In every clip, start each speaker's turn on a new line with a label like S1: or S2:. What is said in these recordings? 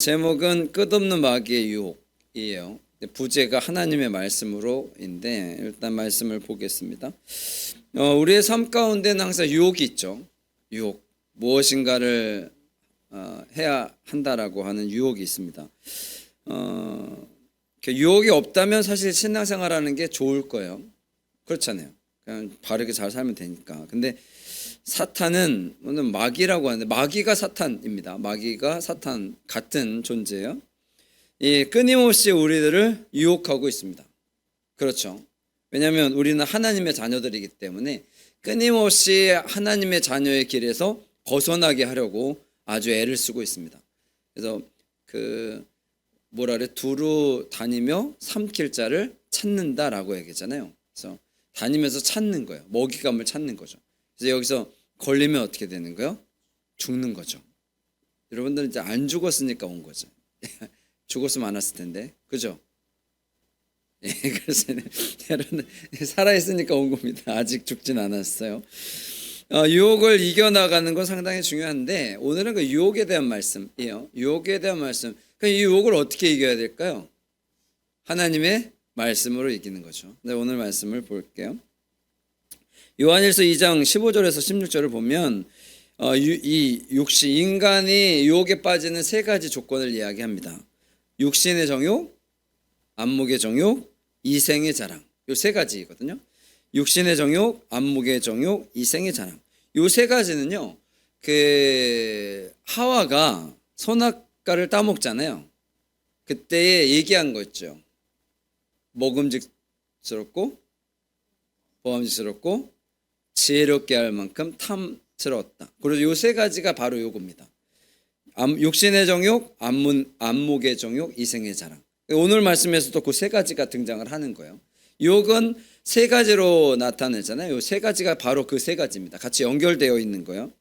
S1: 제목은 끝없는 마귀의 유혹이에요. 부제가 하나님의 말씀으로인데 일단 말씀을 보겠습니다. 우리의 삶 가운데는 항상 유혹이 있죠. 유혹, 무엇인가를 해야 한다라고 하는 유혹이 있습니다. 유혹이 없다면 사실 신앙생활하는 게 좋을 거예요. 그렇잖아요. 그냥 바르게 잘 살면 되니까. 근데 사탄은 오늘 마귀라고 하는데 마귀가 사탄입니다. 마귀가 사탄 같은 존재예요. 끊임없이 우리들을 유혹하고 있습니다. 그렇죠. 왜냐하면 우리는 하나님의 자녀들이기 때문에 끊임없이 하나님의 자녀의 길에서 벗어나게 하려고 아주 애를 쓰고 있습니다. 그래서 두루 다니며 삼킬 자를 찾는다라고 얘기했잖아요. 그래서 다니면서 찾는 거예요. 먹잇감을 찾는 거죠. 그래서 여기서 걸리면 어떻게 되는 거예요? 죽는 거죠. 여러분들은 이제 안 죽었으니까 온 거죠. 죽었으면 안 왔을 텐데, 그죠? 그래서 여러분 살아있으니까 온 겁니다. 아직 죽진 않았어요. 유혹을 이겨나가는 건 상당히 중요한데 오늘은 그 유혹에 대한 말씀이에요. 유혹에 대한 말씀. 이 유혹을 어떻게 이겨야 될까요? 하나님의 말씀으로 이기는 거죠. 네, 오늘 말씀을 볼게요. 요한일서 2장 15절에서 16절을 보면 이 육신, 인간이 유혹에 빠지는 세 가지 조건을 이야기합니다. 육신의 정욕, 안목의 정욕, 이생의 자랑. 요 세 가지거든요. 육신의 정욕, 안목의 정욕, 이생의 자랑. 요 세 가지는요. 하와가 선악과를 따먹잖아요. 그때 얘기한 거 있죠. 먹음직스럽고 보암직스럽고 지혜롭게 할 만큼 탐스러웠다. 그리고 요 세 가지가 바로 요겁니다. 육신의 정욕, 안목의 정욕, 이생의 자랑. 오늘 말씀에서도 그 세 가지가 등장을 하는 거예요. 유혹은 세 가지로 나타내잖아요. 요 세 가지가 바로 그 세 가지입니다. 같이 연결되어 있는 거예요.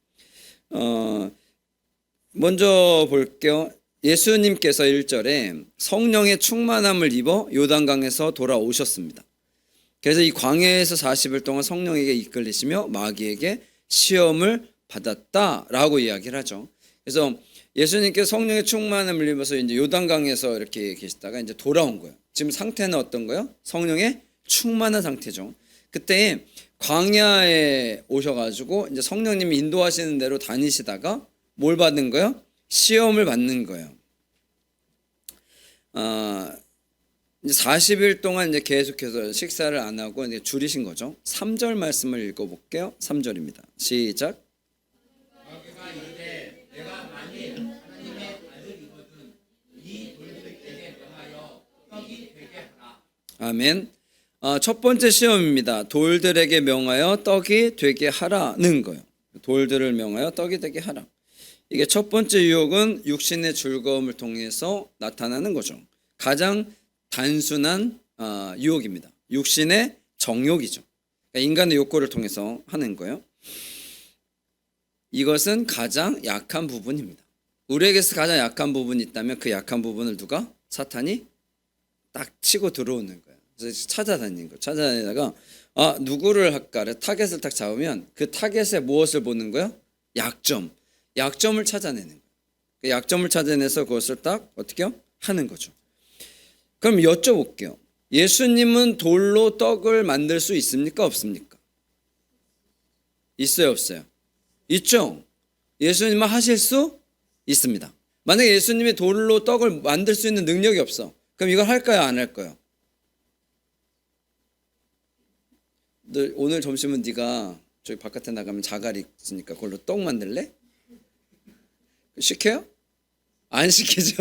S1: 먼저 볼게요. 예수님께서 1절에 성령의 충만함을 입어 요단강에서 돌아오셨습니다. 그래서 이 광야에서 40일 동안 성령에게 이끌리시며 마귀에게 시험을 받았다라고 이야기를 하죠. 그래서 예수님께서 성령의 충만함을 입어서 이제 요단강에서 이렇게 계시다가 이제 돌아온 거예요. 지금 상태는 어떤 거예요? 성령의 충만한 상태죠. 그때 광야에 오셔가지고 이제 성령님이 인도하시는 대로 다니시다가 뭘 받는 거예요? 시험을 받는 거예요. 이제 40일 동안 이제 계속해서 식사를 안 하고 이제 줄이신 거죠. 3절 말씀을 읽어볼게요. 3절입니다. 시작. 아멘. 첫 번째 시험입니다. 돌들에게 명하여 떡이 되게 하라는 거예요. 돌들을 명하여 떡이 되게 하라. 이게 첫 번째 유혹은 육신의 즐거움을 통해서 나타나는 거죠. 가장 단순한 유혹입니다. 육신의 정욕이죠. 그러니까 인간의 욕구를 통해서 하는 거예요. 이것은 가장 약한 부분입니다. 우리에게서 가장 약한 부분이 있다면 그 약한 부분을 누가? 사탄이 딱 치고 들어오는 거예요. 그래서 찾아다니는 거예요. 찾아다니다가 누구를 할까를 타겟을 딱 잡으면 그 타겟에 무엇을 보는 거예요? 약점을 찾아내는 거예요. 그 약점을 찾아내서 그것을 딱 어떻게 하는 거죠. 그럼 여쭤볼게요. 예수님은 돌로 떡을 만들 수 있습니까? 없습니까? 있어요? 없어요? 있죠? 예수님은 하실 수 있습니다. 만약에 예수님이 돌로 떡을 만들 수 있는 능력이 없어. 그럼 이걸 할까요? 안 할까요? 오늘 점심은 네가 저기 바깥에 나가면 자갈이 있으니까 그걸로 떡 만들래? 시켜요? 안 시키죠.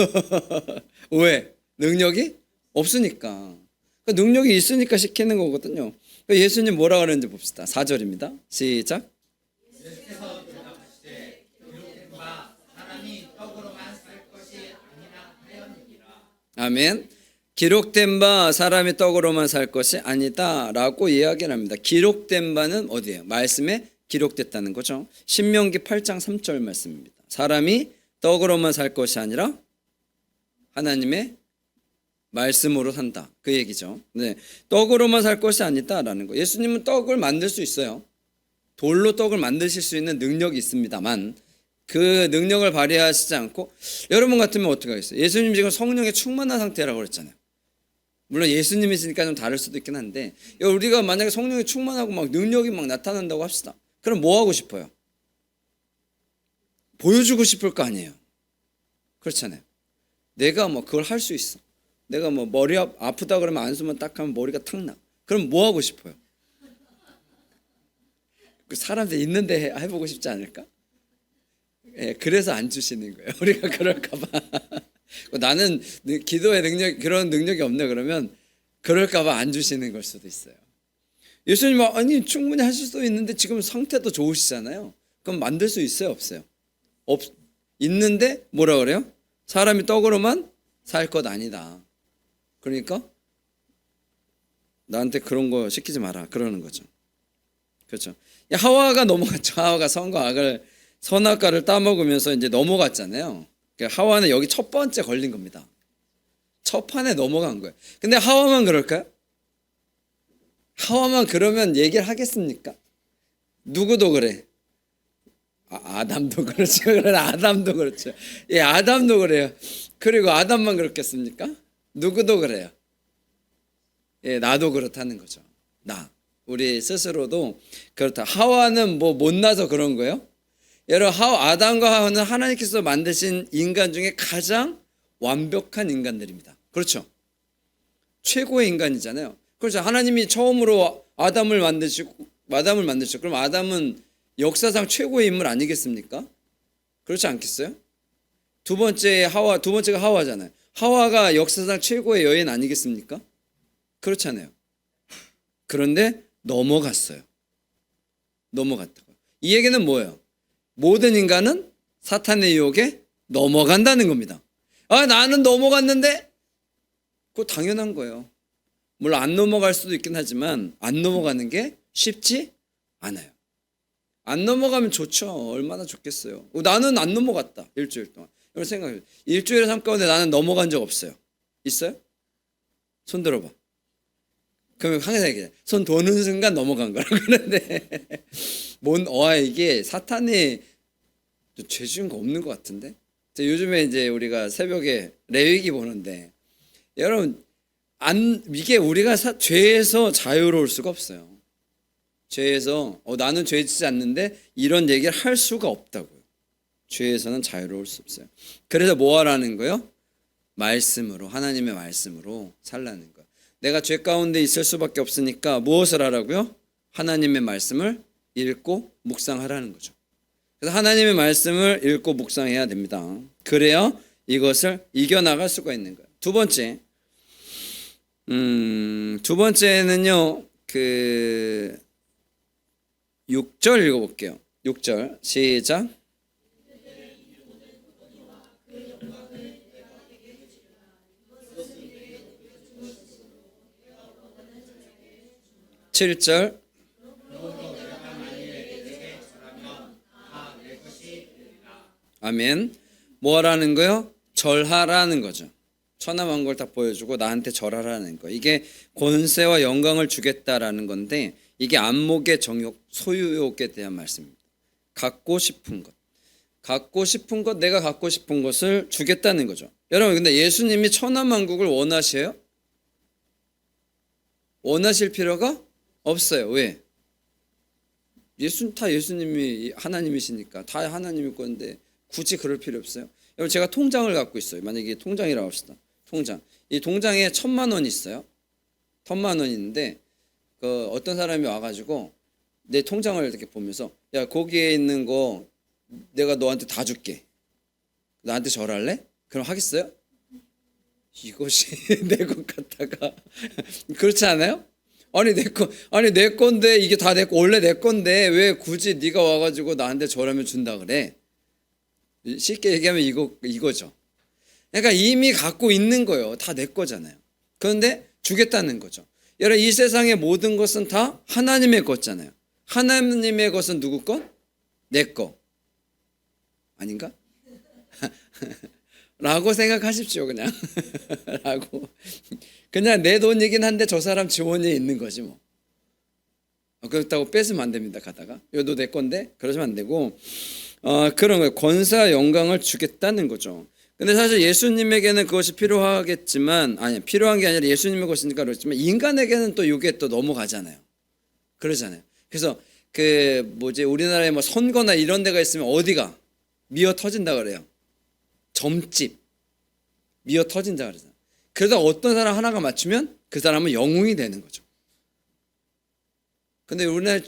S1: 왜? 능력이 없으니까. 능력이 있으니까 시키는 거거든요. 예수님 뭐라 그러는지 봅시다. 4절입니다. 시작. 아멘. 기록된 바 사람이 떡으로만 살 것이 아니다라고 이야기를 합니다. 기록된 바는 어디예요? 말씀에 기록됐다는 거죠. 신명기 8장 3절 말씀입니다. 사람이 떡으로만 살 것이 아니라 하나님의 말씀으로 산다. 그 얘기죠. 네, 떡으로만 살 것이 아니다라는 거. 예수님은 떡을 만들 수 있어요. 돌로 떡을 만드실 수 있는 능력이 있습니다만 그 능력을 발휘하시지 않고 여러분 같으면 어떻게 하겠어요? 예수님 지금 성령에 충만한 상태라고 그랬잖아요. 물론 예수님이시니까 좀 다를 수도 있긴 한데 우리가 만약에 성령에 충만하고 막 능력이 막 나타난다고 합시다. 그럼 뭐 하고 싶어요? 보여주고 싶을 거 아니에요. 그렇잖아요. 내가 뭐 그걸 할 수 있어. 내가 뭐 머리 아프다 그러면 안수만 딱 하면 머리가 탁 나. 그럼 뭐 하고 싶어요? 그 사람들 있는데 해보고 싶지 않을까? 예, 그래서 안 주시는 거예요. 우리가 그럴까 봐. 나는 기도의 능력, 그런 능력이 없네 그러면 그럴까 봐 안 주시는 걸 수도 있어요. 예수님 아니 충분히 하실 수도 있는데 지금 상태도 좋으시잖아요. 그럼 만들 수 있어요, 없어요? 있는데 뭐라 그래요? 사람이 떡으로만 살 것 아니다. 그러니까 나한테 그런 거 시키지 마라 그러는 거죠. 그렇죠. 하와가 넘어갔죠. 하와가 선과 악을 선악과를 따먹으면서 이제 넘어갔잖아요. 하와는 여기 첫 번째 걸린 겁니다. 첫 판에 넘어간 거예요. 근데 하와만 그럴까요? 하와만 그러면 얘기를 하겠습니까? 누구도 그래. 아담도 그렇죠. 그래 아담도 그렇죠. 예, 아담도 그래요. 그리고 아담만 그렇겠습니까? 누구도 그래요. 예, 나도 그렇다는 거죠. 우리 스스로도 그렇다. 하와는 뭐 못나서 그런 거예요? 여러분, 아담과 하와는 하나님께서 만드신 인간 중에 가장 완벽한 인간들입니다. 그렇죠? 최고의 인간이잖아요. 그렇죠. 하나님이 처음으로 아담을 만드시고 그럼 아담은 역사상 최고의 인물 아니겠습니까? 그렇지 않겠어요? 두 번째가 하와잖아요. 하와가 역사상 최고의 여인 아니겠습니까? 그렇잖아요. 그런데 넘어갔어요. 넘어갔다고. 이 얘기는 뭐예요? 모든 인간은 사탄의 유혹에 넘어간다는 겁니다. 나는 넘어갔는데? 그거 당연한 거예요. 물론 안 넘어갈 수도 있긴 하지만 안 넘어가는 게 쉽지 않아요. 안 넘어가면 좋죠. 얼마나 좋겠어요. 나는 안 넘어갔다. 일주일 동안. 여러분 생각해요. 일주일의 삶 가운데 나는 넘어간 적 없어요. 있어요? 손 들어봐. 그러면 항상 얘기해. 손 도는 순간 넘어간 거라고 그러는데 이게 사탄이 죄 지은 거 없는 것 같은데. 요즘에 이제 우리가 새벽에 레위기 보는데 여러분 이게 우리가 죄에서 자유로울 수가 없어요. 죄에서 나는 죄 짓지 않는데 이런 얘기를 할 수가 없다고요. 죄에서는 자유로울 수 없어요. 그래서 뭐 하라는 거예요? 말씀으로, 하나님의 말씀으로 살라는 거예요. 내가 죄 가운데 있을 수밖에 없으니까 무엇을 하라고요? 하나님의 말씀을 읽고 묵상하라는 거죠. 그래서 하나님의 말씀을 읽고 묵상해야 됩니다. 그래야 이것을 이겨나갈 수가 있는 거예요. 두 번째는요, 6절 읽어볼게요. 6절 시작. 7절. 아멘. 뭐 하라는 거요? 절하라는 거죠. 천하만국을 다 보여주고 나한테 절하라는 거. 이게 권세와 영광을 주겠다라는 건데 이게 안목의 정욕, 소유욕에 대한 말씀입니다. 갖고 싶은 것, 내가 갖고 싶은 것을 주겠다는 거죠. 여러분, 근데 예수님이 천하만국을 원하세요? 원하실 필요가 없어요. 왜? 예수님이 하나님이시니까 다 하나님일 건데 굳이 그럴 필요 없어요. 여러분, 제가 통장을 갖고 있어요. 만약에 통장이라고 합시다. 통장. 이 통장에 1,000만 원이 있어요. 1,000만 원이 있는데 어떤 사람이 와가지고 내 통장을 이렇게 보면서 야, 거기에 있는 거 내가 너한테 다 줄게. 나한테 절할래? 그럼 하겠어요? 이것이 내 것 같다가 그렇지 않아요? 내 건데 이게 다 내 거, 원래 내 건데 왜 굳이 네가 와가지고 나한테 절하면 준다 그래? 쉽게 얘기하면 이거죠. 그러니까 이미 갖고 있는 거예요. 다 내 거잖아요. 그런데 주겠다는 거죠. 여러분, 이 세상의 모든 것은 다 하나님의 것잖아요. 하나님의 것은 누구 것? 내 거. 아닌가? 라고 생각하십시오. 그냥 라고. 그냥 내 돈이긴 한데 저 사람 지원이 있는 거지 뭐. 그렇다고 뺏으면 안 됩니다. 가다가 너 내 건데 그러시면 안 되고 그런 거예요. 권세와 영광을 주겠다는 거죠. 근데 사실 예수님에게는 그것이 필요하겠지만, 아니, 필요한 게 아니라 예수님의 것이니까 그렇지만, 인간에게는 또 이게 또 넘어가잖아요. 그러잖아요. 그래서 우리나라에 뭐 선거나 이런 데가 있으면 어디가 미어 터진다 그래요. 점집 미어 터진다 그러잖아요. 그러다 어떤 사람 하나가 맞추면 그 사람은 영웅이 되는 거죠. 근데 우리나라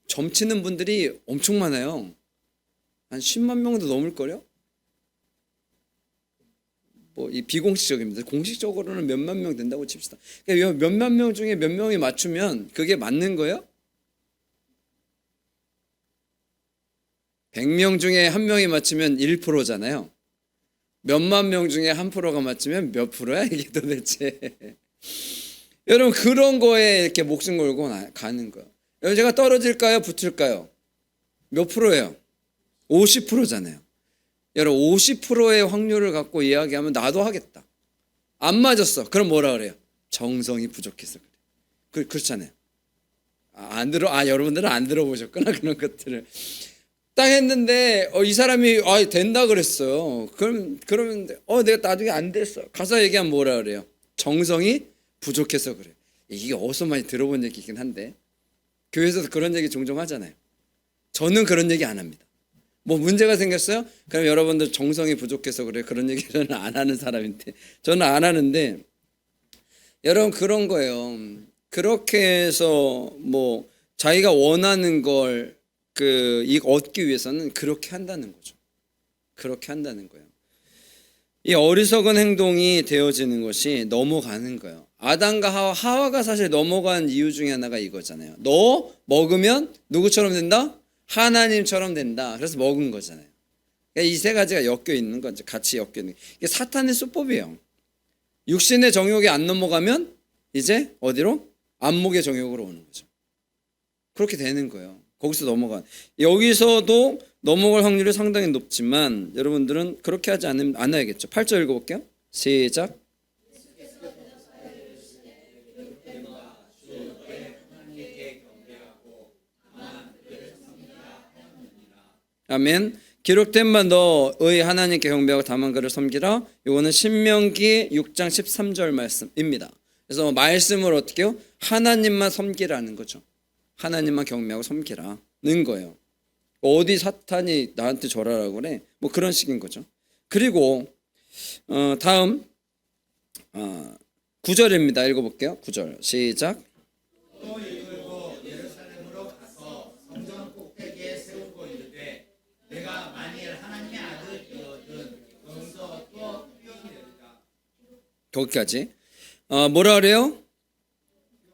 S1: 점치는 분들이 엄청 많아요. 한 10만 명도 넘을걸요? 이 비공식적입니다. 공식적으로는 몇만 명 된다고 칩시다. 그러니까 몇만 명 중에 몇 명이 맞추면 그게 맞는 거예요? 100명 중에 한 명이 맞추면 1%잖아요. 몇만 명 중에 1%가 맞추면 몇 프로야 이게 도대체. 여러분 그런 거에 이렇게 목숨 걸고 가는 거예요. 여러분 제가 떨어질까요? 붙을까요? 몇 프로예요? 50%잖아요. 여러분 50%의 확률을 갖고 이야기하면 나도 하겠다. 안 맞았어. 그럼 뭐라 그래요? 정성이 부족해서 그래. 그렇잖아요. 여러분들은 안 들어보셨구나 그런 것들을. 딱 했는데 이 사람이 된다 그랬어요. 그러면 내가 나중에 안 됐어. 가서 얘기하면 뭐라 그래요? 정성이 부족해서 그래. 이게 어디서 많이 들어본 얘기긴 한데 교회에서도 그런 얘기 종종 하잖아요. 저는 그런 얘기 안 합니다. 뭐 문제가 생겼어요? 그럼 여러분들 정성이 부족해서 그래. 그런 얘기 저는 안 하는 사람인데 저는 안 하는데 여러분 그런 거예요. 그렇게 해서 뭐 자기가 원하는 걸 얻기 위해서는 그렇게 한다는 거죠. 그렇게 한다는 거예요. 이 어리석은 행동이 되어지는 것이 넘어가는 거예요. 아담과 하와가 사실 넘어간 이유 중에 하나가 이거잖아요. 너 먹으면 누구처럼 된다? 하나님처럼 된다. 그래서 먹은 거잖아요. 그러니까 이 세 가지가 엮여 있는 거죠. 같이 엮여 있는. 이게 사탄의 수법이에요. 육신의 정욕이 안 넘어가면 이제 어디로? 안목의 정욕으로 오는 거죠. 그렇게 되는 거예요. 거기서 여기서도 넘어갈 확률이 상당히 높지만 여러분들은 그렇게 하지 않아야겠죠. 8절 읽어볼게요. 시작. 아멘. 기록된 바 너의 하나님께 경배하고 다만 그를 섬기라. 이거는 신명기 6장 13절 말씀입니다. 그래서 말씀을 어떻게 해요? 하나님만 섬기라는 거죠. 하나님만 경배하고 섬기라는 거예요. 어디 사탄이 나한테 절하라고 그래? 뭐 그런 식인 거죠. 그리고 다음 9절입니다. 읽어볼게요. 9절 시작. 거기까지. 뭐라 그래요?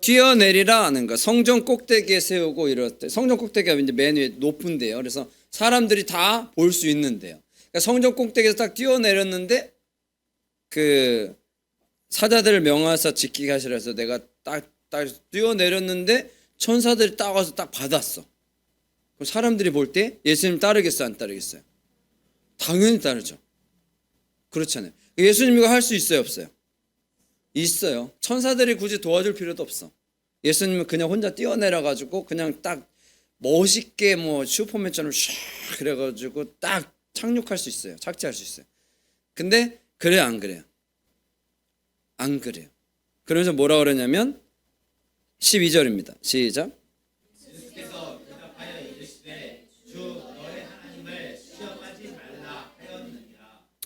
S1: 뛰어내리라 하는 거. 성전 꼭대기에 세우고 이럴 때. 성전 꼭대기가 이제 맨 위에 높은데요. 그래서 사람들이 다 볼 수 있는데요. 그러니까 성전 꼭대기에서 딱 뛰어내렸는데 사자들을 명하사 지키게 하시라 해서 내가 딱 뛰어내렸는데 천사들이 딱 와서 딱 받았어. 그럼 사람들이 볼 때 예수님 따르겠어요? 안 따르겠어요? 당연히 따르죠. 그렇잖아요. 예수님 이거 할 수 있어요? 없어요? 있어요. 천사들이 굳이 도와줄 필요도 없어. 예수님은 그냥 혼자 뛰어내려가지고 그냥 딱 멋있게 뭐 슈퍼맨처럼 샥 그래가지고 딱 착륙할 수 있어요. 착지할 수 있어요. 근데 그래요? 안 그래요? 안 그래요. 그러면서 뭐라 그러냐면 12절입니다. 시작.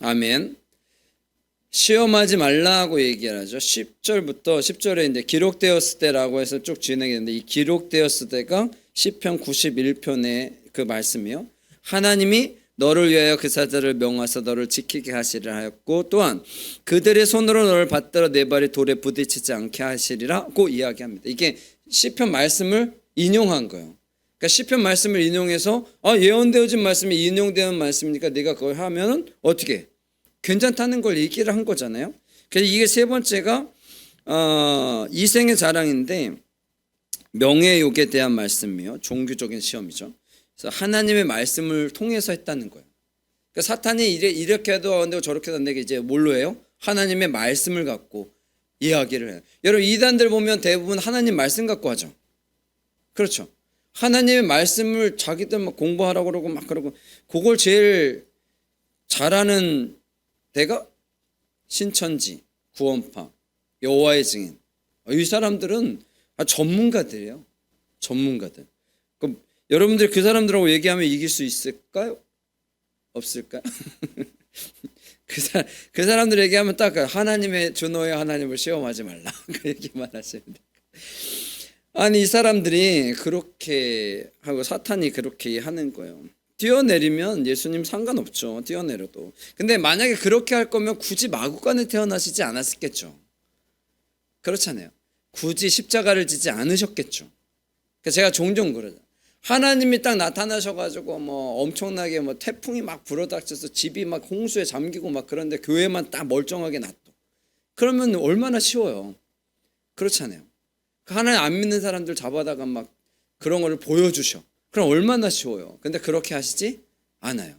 S1: 아멘. 시험하지 말라고 얘기를 하죠. 10절에 이제 기록되었을 때라고 해서 쭉 진행했는데 이 기록되었을 때가 시편 91편의 그 말씀이요. 하나님이 너를 위하여 그 사자를 명하사 너를 지키게 하시리라 하였고 또한 그들의 손으로 너를 받들어 내 발이 돌에 부딪히지 않게 하시리라고 이야기합니다. 이게 시편 말씀을 인용한 거예요. 그러니까 시편 말씀을 인용해서 예언되어진 말씀이 인용되는 말씀이니까 네가 그걸 하면은 어떻게 괜찮다는 걸 얘기를 한 거잖아요. 그래서 이게 세 번째가 이생의 자랑인데 명예욕에 대한 말씀이요. 종교적인 시험이죠. 그래서 하나님의 말씀을 통해서 했다는 거예요. 그러니까 사탄이 이렇게 해도 안 되고 저렇게 해도 안 되게 이제 뭘로 해요? 하나님의 말씀을 갖고 이야기를 해요. 여러분 이단들 보면 대부분 하나님 말씀 갖고 하죠. 그렇죠. 하나님의 말씀을 자기들 막 공부하라고 그러고 막 그러고 그걸 제일 잘하는 데가 신천지, 구원파, 여호와의 증인. 이 사람들은 전문가들이에요. 전문가들. 그럼 여러분들 그 사람들하고 얘기하면 이길 수 있을까요? 없을까요? 그 사람들 얘기하면 딱 하나님의 준호의 하나님을 시험하지 말라 그 얘기만 하시면 돼요. 아니 이 사람들이 그렇게 하고 사탄이 그렇게 하는 거예요. 뛰어내리면 예수님 상관없죠. 뛰어내려도. 근데 만약에 그렇게 할 거면 굳이 마구간에 태어나시지 않았겠죠. 그렇잖아요. 굳이 십자가를 지지 않으셨겠죠. 그러니까 제가 종종 그러죠. 하나님이 딱 나타나셔가지고 뭐 엄청나게 뭐 태풍이 막 불어닥쳐서 집이 막 홍수에 잠기고 막 그런데 교회만 딱 멀쩡하게 놔둬. 그러면 얼마나 쉬워요. 그렇잖아요. 하나님 안 믿는 사람들 잡아다가 막 그런 거를 보여주셔. 그럼 얼마나 쉬워요. 근데 그렇게 하시지 않아요.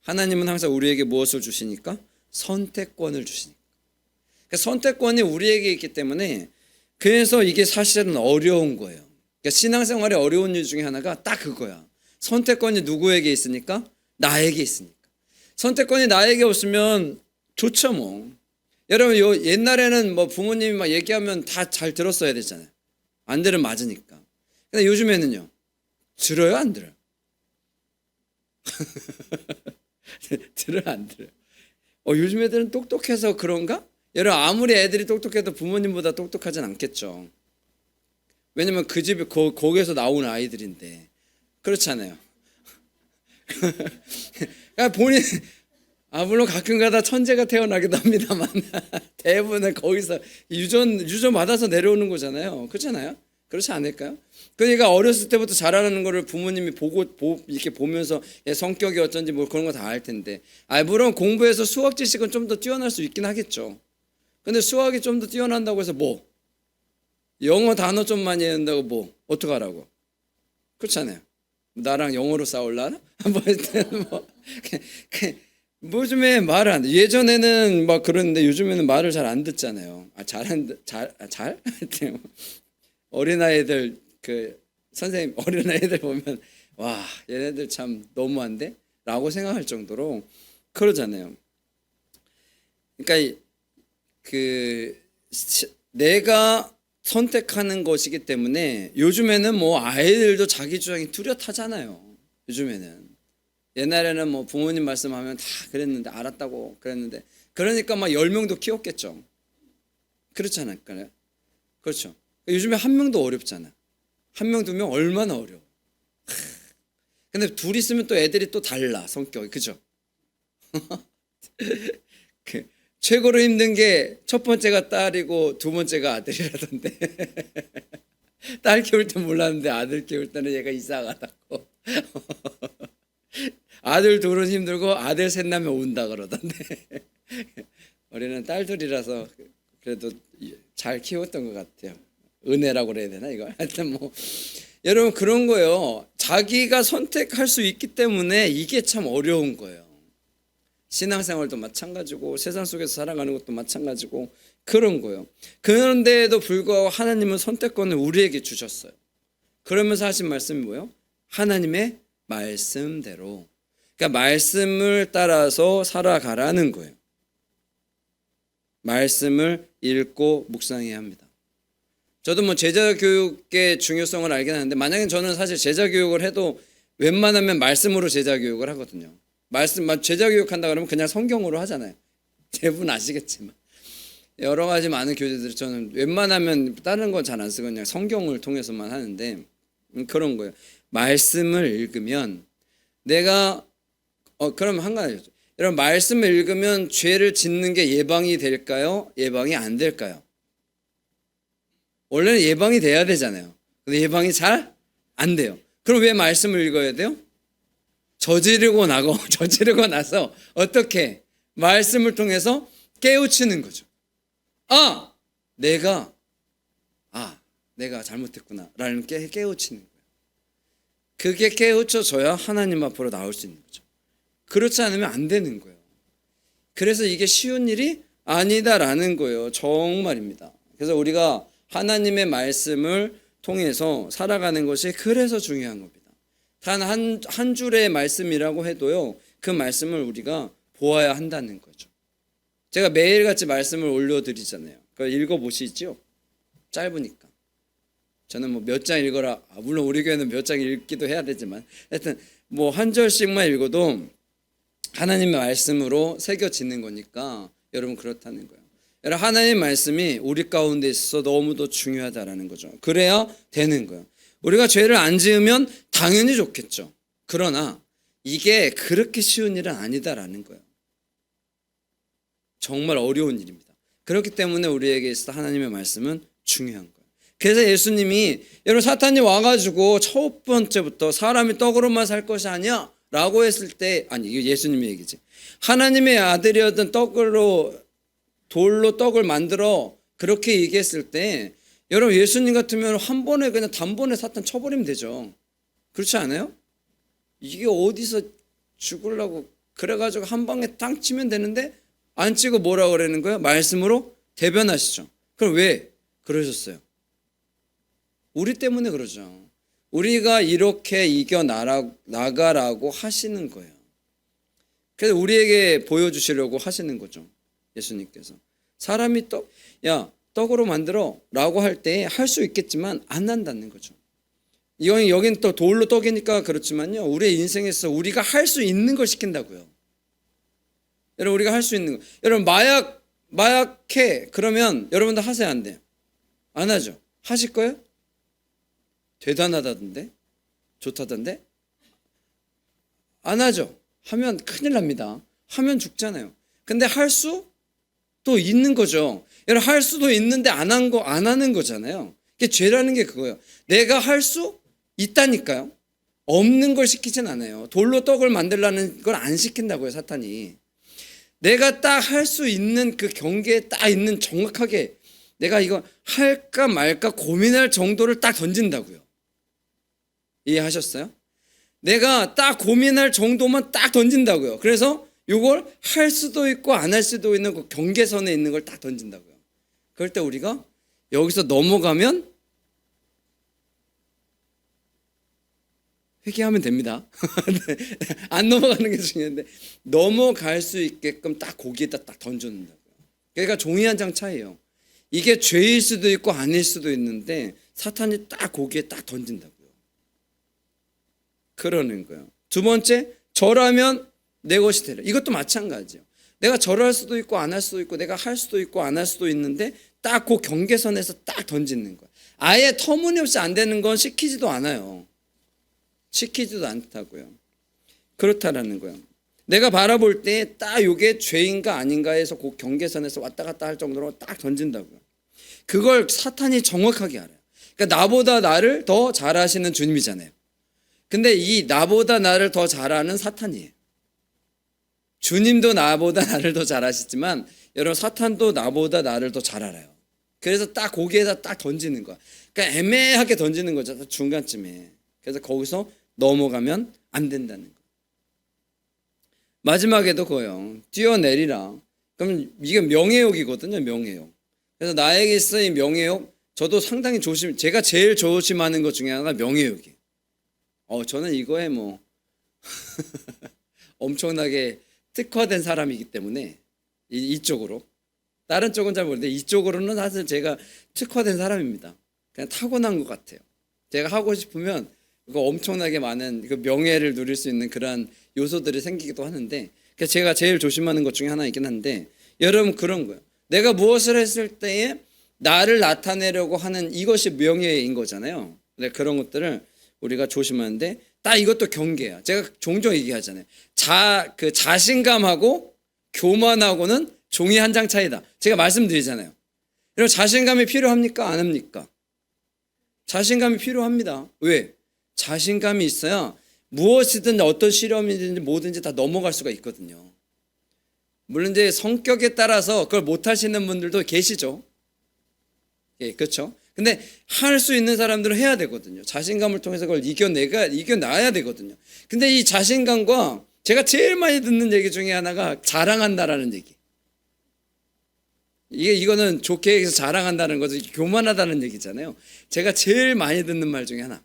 S1: 하나님은 항상 우리에게 무엇을 주시니까? 선택권을 주시니까. 그러니까 선택권이 우리에게 있기 때문에 그래서 이게 사실은 어려운 거예요. 그러니까 신앙생활의 어려운 일 중에 하나가 딱 그거야. 선택권이 누구에게 있으니까? 나에게 있으니까. 선택권이 나에게 없으면 좋죠 뭐. 여러분 옛날에는 뭐 부모님이 막 얘기하면 다 잘 들었어야 되잖아요. 안 들으면 맞으니까. 근데 요즘에는요. 들어요 안 들어요? 들어요 안 들어요? 요즘 애들은 똑똑해서 그런가? 여러분 아무리 애들이 똑똑해도 부모님보다 똑똑하진 않겠죠. 왜냐면 그 집이 거기에서 나온 아이들인데. 그렇잖아요. 본인 물론 가끔가다 천재가 태어나기도 합니다만 대부분은 거기서 유전 받아서 내려오는 거잖아요. 그렇잖아요. 그렇지 않을까요? 그러니까 어렸을 때부터 잘하는 거를 부모님이 이렇게 보면서 성격이 어쩐지 뭐 그런 거 다 알 텐데. 물론 공부해서 수학 지식은 좀 더 뛰어날 수 있긴 하겠죠. 근데 수학이 좀 더 뛰어난다고 해서 뭐? 영어 단어 좀 많이 한다고 뭐? 어떡하라고? 그렇잖아요. 나랑 영어로 싸울라나? 요즘에 말을 안 돼. 예전에는 막 그랬는데 요즘에는 말을 잘 안 듣잖아요. 잘? 어린아이들 선생님 어린아이들 보면 와 얘네들 참 너무한데? 라고 생각할 정도로 그러잖아요. 그러니까 내가 선택하는 것이기 때문에 요즘에는 뭐 아이들도 자기 주장이 뚜렷하잖아요. 요즘에는. 옛날에는 뭐 부모님 말씀하면 다 그랬는데 알았다고 그랬는데 그러니까 막 10명도 키웠겠죠. 그렇지 않을까요? 그렇죠. 요즘에 한 명도 어렵잖아. 한 명, 두 명 얼마나 어려워. 근데 둘 있으면 또 애들이 또 달라 성격이. 그죠? 최고로 힘든 게 첫 번째가 딸이고 두 번째가 아들이라던데. 딸 키울 때 몰랐는데 아들 키울 때는 얘가 이상하다고. 아들 둘은 힘들고 아들 셋 나면 운다 그러던데. 우리는 딸들이라서 그래도 잘 키웠던 것 같아요. 은혜라고 그래야 되나 이거. 하여튼 뭐 여러분 그런 거예요. 자기가 선택할 수 있기 때문에 이게 참 어려운 거예요. 신앙생활도 마찬가지고 세상 속에서 살아가는 것도 마찬가지고 그런 거예요. 그런데도 불구하고 하나님은 선택권을 우리에게 주셨어요. 그러면서 하신 말씀이 뭐예요? 하나님의 말씀대로. 그러니까 말씀을 따라서 살아가라는 거예요. 말씀을 읽고 묵상해야 합니다. 저도 뭐 제자 교육의 중요성을 알긴 하는데 만약에 저는 사실 제자 교육을 해도 웬만하면 말씀으로 제자 교육을 하거든요. 제자 교육한다 그러면 그냥 성경으로 하잖아요. 대부분 아시겠지만 여러 가지 많은 교재들 저는 웬만하면 다른 건 잘 안 쓰고 그냥 성경을 통해서만 하는데 그런 거예요. 말씀을 읽으면 내가 그럼 한 가지죠. 여러분 말씀을 읽으면 죄를 짓는 게 예방이 될까요? 예방이 안 될까요? 원래는 예방이 돼야 되잖아요. 근데 예방이 잘 안 돼요. 그럼 왜 말씀을 읽어야 돼요? 저지르고 나서 어떻게 말씀을 통해서 깨우치는 거죠. 내가 잘못했구나 라는 깨우치는 거예요. 그게 깨우쳐져야 하나님 앞으로 나올 수 있는 거죠. 그렇지 않으면 안 되는 거예요. 그래서 이게 쉬운 일이 아니다라는 거예요. 정말입니다. 그래서 우리가 하나님의 말씀을 통해서 살아가는 것이 그래서 중요한 겁니다. 단 한 줄의 말씀이라고 해도요, 그 말씀을 우리가 보아야 한다는 거죠. 제가 매일같이 말씀을 올려드리잖아요. 그걸 읽어보시죠. 짧으니까. 저는 뭐 몇 장 읽어라. 물론 우리 교회는 몇 장 읽기도 해야 되지만, 하여튼 뭐 한 절씩만 읽어도 하나님의 말씀으로 새겨지는 거니까 여러분 그렇다는 거예요. 여러분 하나님의 말씀이 우리 가운데 있어서 너무도 중요하다라는 거죠. 그래야 되는 거예요. 우리가 죄를 안 지으면 당연히 좋겠죠. 그러나 이게 그렇게 쉬운 일은 아니다라는 거예요. 정말 어려운 일입니다. 그렇기 때문에 우리에게 있어 하나님의 말씀은 중요한 거예요. 그래서 예수님이 여러분 사탄이 와가지고 첫 번째부터 사람이 떡으로만 살 것이 아니야 라고 했을 때, 아니 이게 예수님의 얘기지, 하나님의 아들이었던 돌로 떡을 만들어 그렇게 얘기했을 때 여러분 예수님 같으면 한 번에 그냥 단번에 사탄 쳐버리면 되죠. 그렇지 않아요? 이게 어디서 죽으려고 그래가지고 한 방에 땅 치면 되는데 안 치고 뭐라 그러는 거예요? 말씀으로 대변하시죠. 그럼 왜 그러셨어요? 우리 때문에 그러죠. 우리가 이렇게 이겨나가라고 하시는 거예요. 그래서 우리에게 보여주시려고 하시는 거죠. 예수님께서. 사람이 떡으로 만들어 라고 할 때 할 수 있겠지만 안 한다는 거죠. 여긴 또 돌로 떡이니까 그렇지만요, 우리의 인생에서 우리가 할 수 있는 걸 시킨다고요. 여러분 우리가 할 수 있는 거. 여러분 마약해 그러면 여러분들 하세요 안 돼요? 안 하죠. 하실 거예요? 대단하다던데? 좋다던데? 안 하죠. 하면 큰일 납니다. 하면 죽잖아요. 근데 할 수도 있는 거죠. 여러분 할 수도 있는데 안 하는 거잖아요. 그게 죄라는 게 그거예요. 내가 할 수 있다니까요. 없는 걸 시키진 않아요. 돌로 떡을 만들라는 걸 안 시킨다고요, 사탄이. 내가 딱 할 수 있는 그 경계에 딱 있는 정확하게 내가 이거 할까 말까 고민할 정도를 딱 던진다고요. 이해하셨어요? 내가 딱 고민할 정도만 딱 던진다고요. 그래서 이걸 할 수도 있고 안 할 수도 있는 그 경계선에 있는 걸 딱 던진다고요. 그럴 때 우리가 여기서 넘어가면 회개하면 됩니다. 안 넘어가는 게 중요한데 넘어갈 수 있게끔 딱 거기에다 딱 던져놓는다고요. 그러니까 종이 한 장 차이예요. 이게 죄일 수도 있고 아닐 수도 있는데 사탄이 딱 거기에 딱 던진다고요. 그러는 거예요. 두 번째, 절하면 내 것이 되라. 이것도 마찬가지예요. 내가 절할 수도 있고 안 할 수도 있고 내가 할 수도 있고 안 할 수도 있는데 딱 그 경계선에서 딱 던지는 거예요. 아예 터무니없이 안 되는 건 시키지도 않아요. 시키지도 않다고요. 그렇다라는 거예요. 내가 바라볼 때 딱 이게 죄인가 아닌가에서 그 경계선에서 왔다 갔다 할 정도로 딱 던진다고요. 그걸 사탄이 정확하게 알아요. 그러니까 나보다 나를 더 잘하시는 주님이잖아요. 근데 이 나보다 나를 더 잘하는 사탄이에요. 주님도 나보다 나를 더 잘하시지만 여러분 사탄도 나보다 나를 더 잘 알아요. 그래서 딱 거기에다 딱 던지는 거야. 그러니까 애매하게 던지는 거죠. 중간쯤에. 그래서 거기서 넘어가면 안 된다는 거. 마지막에도 그거요. 뛰어내리라. 그럼 이게 명예욕이거든요. 명예욕. 그래서 나에게 있어 이 명예욕, 저도 상당히 제가 제일 조심하는 것 중에 하나가 명예욕이에요. 저는 이거에 뭐 엄청나게 특화된 사람이기 때문에 이쪽으로. 다른 쪽은 잘 모르는데 이쪽으로는 사실 제가 특화된 사람입니다. 그냥 타고난 것 같아요. 제가 하고 싶으면 그 엄청나게 많은 그 명예를 누릴 수 있는 그런 요소들이 생기기도 하는데, 그래서 제가 제일 조심하는 것 중에 하나이긴 한데, 여러분 그런 거예요. 내가 무엇을 했을 때에 나를 나타내려고 하는 이것이 명예인 거잖아요. 근데 그런 것들을 우리가 조심하는데 딱 이것도 경계야. 제가 종종 얘기하잖아요. 자신감하고 교만하고는 종이 한 장 차이다. 제가 말씀드리잖아요. 여러분 자신감이 필요합니까? 안 합니까? 자신감이 필요합니다. 왜? 자신감이 있어야 무엇이든 어떤 시련이든지 뭐든지 다 넘어갈 수가 있거든요. 물론 이제 성격에 따라서 그걸 못 하시는 분들도 계시죠. 예, 그렇죠. 근데 할 수 있는 사람들은 해야 되거든요. 자신감을 통해서 그걸 이겨나야 되거든요. 근데 이 자신감과 제가 제일 많이 듣는 얘기 중에 하나가 자랑한다라는 얘기. 이거는 좋게 해서 자랑한다는 거죠. 교만하다는 얘기잖아요. 제가 제일 많이 듣는 말 중에 하나.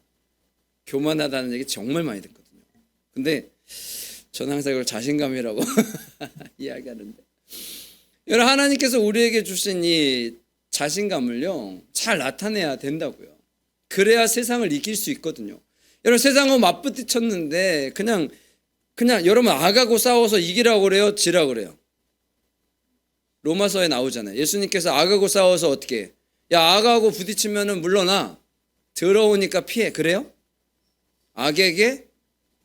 S1: 교만하다는 얘기 정말 많이 듣거든요. 근데 저는 항상 이걸 자신감이라고 이야기하는데, 여러분, 하나님께서 우리에게 주신 이 자신감을요 잘 나타내야 된다고요. 그래야 세상을 이길 수 있거든요. 여러분, 세상은 맞부딪혔는데 그냥 여러분 악하고 싸워서 이기라고 그래요, 지라고 그래요? 로마서에 나오잖아요. 예수님께서 악하고 싸워서 어떻게 해? 야, 악하고 부딪히면은 물러나. 더러우니까 피해. 그래요? 악에게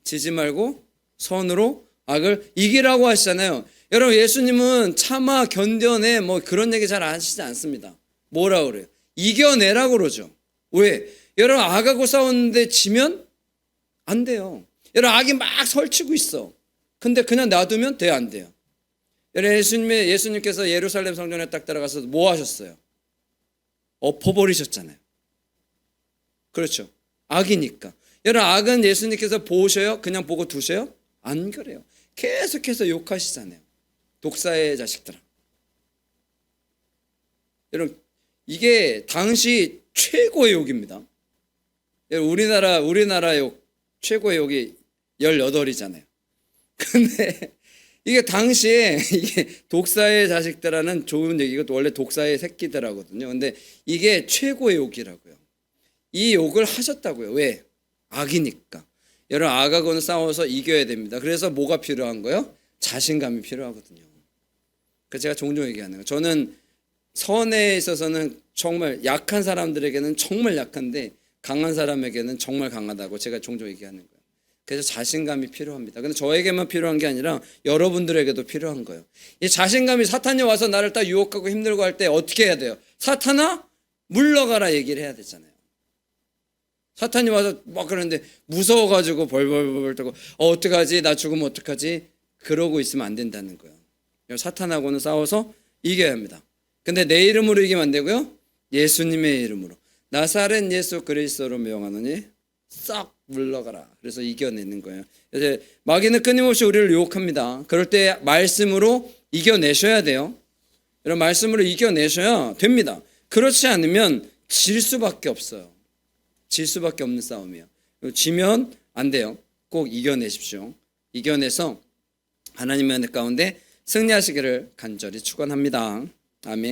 S1: 지지 말고 선으로 악을 이기라고 하시잖아요. 여러분, 예수님은 참아 견뎌내 뭐 그런 얘기 잘 하시지 않습니다. 뭐라 그래요? 이겨내라고 그러죠. 왜? 여러분, 악하고 싸웠는데 지면 안 돼요. 여러분, 악이 막 설치고 있어. 근데 그냥 놔두면 돼요, 안 돼요? 여러분, 예수님께서 예루살렘 성전에 딱 들어가서 뭐 하셨어요? 엎어버리셨잖아요. 그렇죠. 악이니까. 여러분, 악은 예수님께서 보셔요? 그냥 보고 두셔요? 안 그래요. 계속해서 욕하시잖아요. 독사의 자식들아. 여러분, 이게 당시 최고의 욕입니다. 여러분, 우리나라 욕 최고의 욕이 18이잖아요. 근데 이게 당시에 이게 독사의 자식들라는 좋은 얘기고 또 원래 독사의 새끼들하거든요. 근데 이게 최고의 욕이라고요. 이 욕을 하셨다고요. 왜? 악이니까. 여러분, 악하고는 싸워서 이겨야 됩니다. 그래서 뭐가 필요한 거예요? 자신감이 필요하거든요. 그래서 제가 종종 얘기하는 거예요. 저는 선에 있어서는 정말 약한 사람들에게는 정말 약한데 강한 사람에게는 정말 강하다고 제가 종종 얘기하는 거예요. 그래서 자신감이 필요합니다. 근데 저에게만 필요한 게 아니라 여러분들에게도 필요한 거예요. 이 자신감이, 사탄이 와서 나를 딱 유혹하고 힘들고 할 때 어떻게 해야 돼요? 사탄아, 물러가라 얘기를 해야 되잖아요. 사탄이 와서 막 그러는데 무서워가지고 벌벌벌 떨고 어떡하지? 나 죽으면 어떡하지? 그러고 있으면 안 된다는 거예요. 사탄하고는 싸워서 이겨야 합니다. 근데 내 이름으로 이기면 안 되고요. 예수님의 이름으로. 나사렛 예수 그리스도로 명하노니 싹 물러가라. 그래서 이겨내는 거예요. 이제 마귀는 끊임없이 우리를 유혹합니다. 그럴 때 말씀으로 이겨내셔야 돼요. 이런 말씀으로 이겨내셔야 됩니다. 그렇지 않으면 질 수밖에 없어요. 질 수밖에 없는 싸움이에요. 지면 안 돼요. 꼭 이겨내십시오. 이겨내서 하나님의 은혜 가운데 승리하시기를 간절히 축원합니다. 아멘.